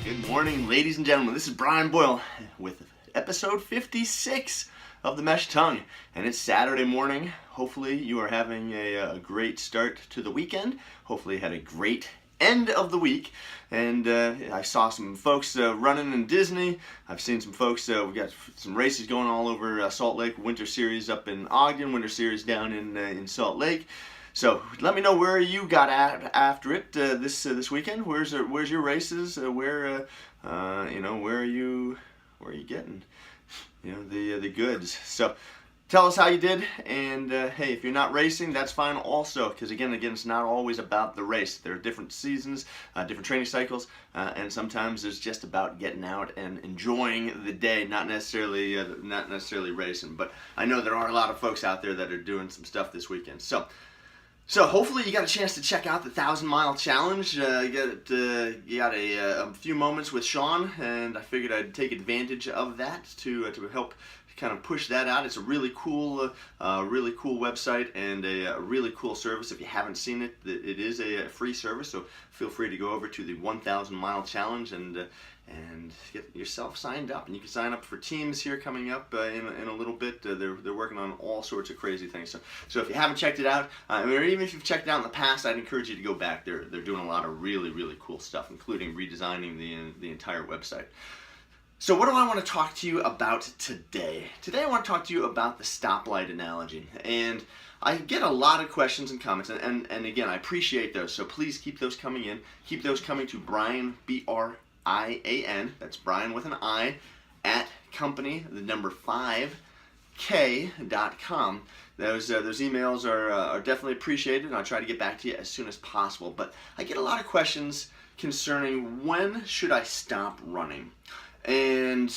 Good morning, ladies and gentlemen. This is Brian Boyle with episode 56 of The Mesh Tongue, and it's Saturday morning. Hopefully you are having a great start to the weekend. Hopefully you had a great end of the week, and I saw some folks running in Disney. I've seen some folks, we got some races going all over Salt Lake, Winter Series up in Ogden, Winter Series down in Salt Lake. So let me know where you got at after it this weekend. Where's your races? Where are you getting the goods? So tell us how you did, and hey, if you're not racing, that's fine also, because again, it's not always about the race. There are different seasons, different training cycles, and sometimes it's just about getting out and enjoying the day, not necessarily racing. But I know there are a lot of folks out there that are doing some stuff this weekend. So hopefully you got a chance to check out the 1,000-mile challenge. You got a few moments with Sean, and I figured I'd take advantage of that to help kind of push that out. It's a really cool website and a really cool service. If you haven't seen it, it is a free service. So feel free to go over to the 1,000-mile challenge and get yourself signed up. And you can sign up for teams here coming up in a little bit. They're working on all sorts of crazy things. So if you haven't checked it out, or even if you've checked it out in the past, I'd encourage you to go back. They're doing a lot of really cool stuff, including redesigning the entire website. So what do I want to talk to you about today? Today I want to talk to you about the stoplight analogy. And I get a lot of questions and comments, and again, I appreciate those. So please keep those coming in. Keep those coming to Brian, B-R-I-A-N, that's Brian with an I, at company, the number 5k.com. Those emails are definitely appreciated, and I'll try to get back to you as soon as possible. But I get a lot of questions concerning when should I stop running. And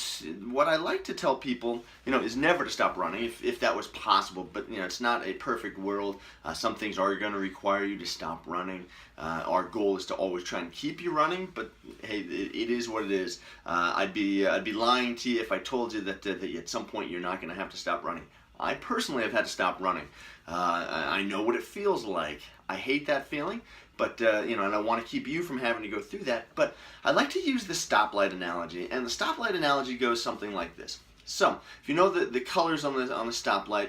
what I like to tell people, is never to stop running if that was possible. But it's not a perfect world. Some things are going to require you to stop running. Our goal is to always try and keep you running. But hey, it is what it is. I'd be lying to you if I told you that at some point you're not going to have to stop running. I personally have had to stop running. I know what it feels like. I hate that feeling. But, and I want to keep you from having to go through that. But I like to use the stoplight analogy. And the stoplight analogy goes something like this. So, if you know the colors on the stoplight,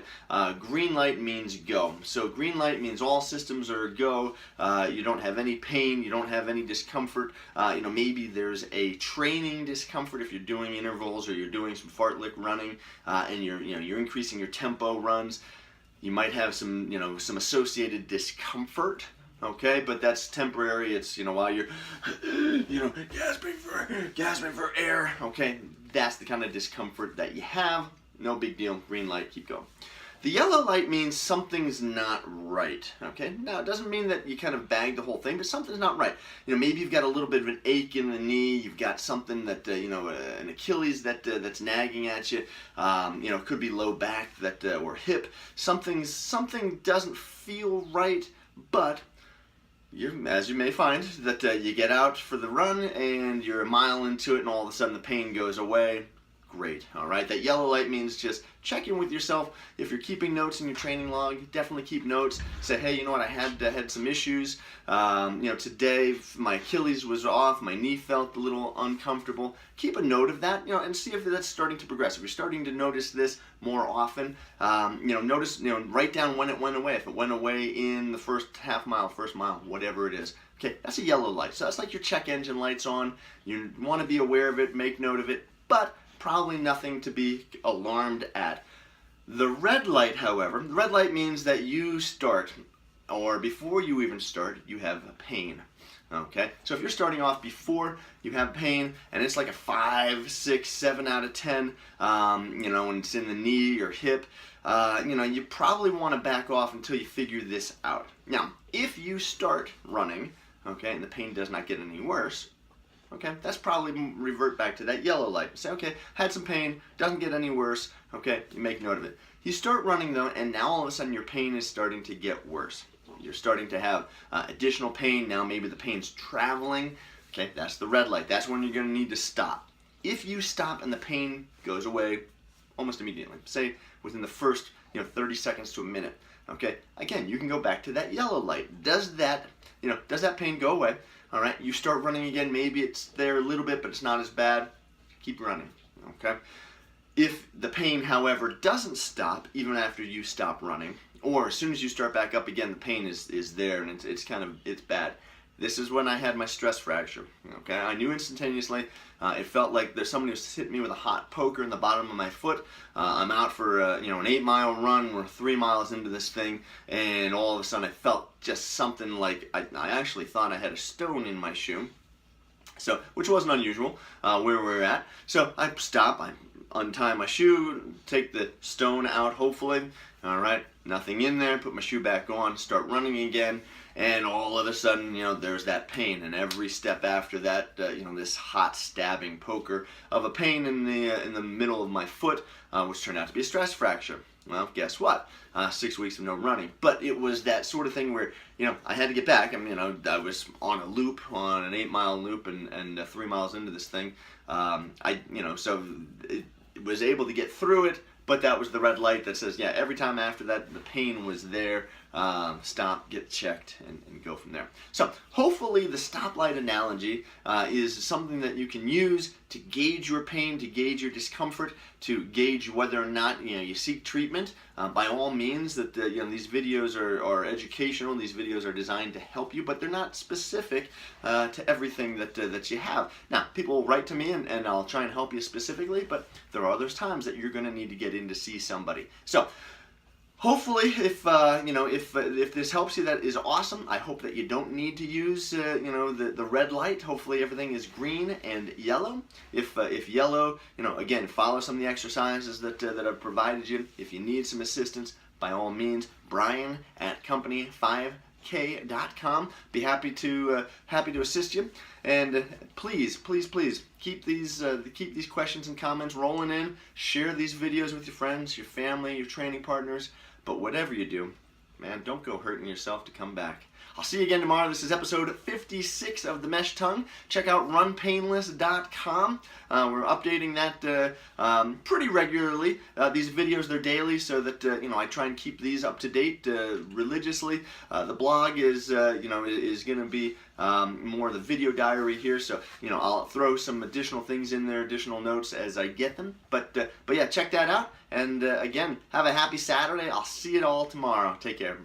green light means go. So green light means all systems are go. You don't have any pain. You don't have any discomfort. Maybe there's a training discomfort if you're doing intervals or you're doing some fartlek running, and you're increasing your tempo runs. You might have some associated discomfort. Okay, but that's temporary. It's while you're gasping for air. Okay, that's the kind of discomfort that you have. No big deal. Green light, keep going. The yellow light means something's not right. Okay, now it doesn't mean that you kind of bag the whole thing, but something's not right. Maybe you've got a little bit of an ache in the knee. You've got something that an Achilles that's nagging at you. It could be low back or hip. Something doesn't feel right, but as you may find, that you get out for the run and you're a mile into it and all of a sudden the pain goes away. Great. All right. That yellow light means just check in with yourself. If you're keeping notes in your training log, definitely keep notes. Say, hey, what? I had some issues. Today my Achilles was off. My knee felt a little uncomfortable. Keep a note of that. And see if that's starting to progress. If you're starting to notice this more often, notice. Write down when it went away. If it went away in the first half mile, first mile, whatever it is. Okay, that's a yellow light. So that's like your check engine lights on. You want to be aware of it. Make note of it. But probably nothing to be alarmed at. The red light, however, the red light means that you start, or before you even start, you have pain. Okay, so if you're starting off before you have pain, and it's like a 5, 6, 7 out of 10, and it's in the knee or hip, you probably want to back off until you figure this out. Now, if you start running, okay, and the pain does not get any worse, okay, that's probably revert back to that yellow light. Say, okay, had some pain, doesn't get any worse. Okay, you make note of it. You start running though, and now all of a sudden your pain is starting to get worse. You're starting to have additional pain. Now maybe the pain's traveling. Okay, that's the red light. That's when you're going to need to stop. If you stop and the pain goes away almost immediately, say within the first 30 seconds to a minute. Okay, again, you can go back to that yellow light. Does that pain go away? all right, you start running again, maybe it's there a little bit, but it's not as bad, keep running, okay? If the pain, however, doesn't stop even after you stop running, or as soon as you start back up again, the pain is there and it's bad. This is when I had my stress fracture. Okay, I knew instantaneously. It felt like there's somebody who's hit me with a hot poker in the bottom of my foot. I'm out for an 8-mile run. We're 3 miles into this thing, and all of a sudden I felt just something like I actually thought I had a stone in my shoe. So, which wasn't unusual where we were at. So I stop. I untie my shoe, take the stone out. Hopefully, all right, nothing in there. Put my shoe back on. Start running again. And all of a sudden, there's that pain, and every step after that, this hot stabbing poker of a pain in the middle of my foot, which turned out to be a stress fracture. Well, guess what? 6 weeks of no running. But it was that sort of thing where, I had to get back. I mean, I was on a loop, on an 8-mile loop, and 3 miles into this thing. So it was able to get through it. But that was the red light that says, yeah, every time after that, the pain was there. Stop, get checked, and go from there. So hopefully the stoplight analogy is something that you can use to gauge your pain, to gauge your discomfort, to gauge whether or not you seek treatment. By all means, that these videos are educational. These videos are designed to help you, but they're not specific to everything that you have. Now, people will write to me, and I'll try and help you specifically, but there are other times that you're going to need to get in to see somebody. So hopefully, if this helps you, that is awesome. I hope that you don't need to use the red light. Hopefully everything is green and yellow. If yellow, again, follow some of the exercises that I've provided you. If you need some assistance, by all means, Brian at company5k.com. Be happy to assist you. And please keep these questions and comments rolling in. Share these videos with your friends, your family, your training partners. But whatever you do, man, don't go hurting yourself to come back. I'll see you again tomorrow. This is episode 56 of The Mesh Tongue. Check out runpainless.com. We're updating that pretty regularly. These videos, they're daily, so that I try and keep these up to date religiously. The blog is going to be more the video diary here, so I'll throw some additional things in there, additional notes as I get them. But yeah, check that out. And again, have a happy Saturday. I'll see you all tomorrow. Take care.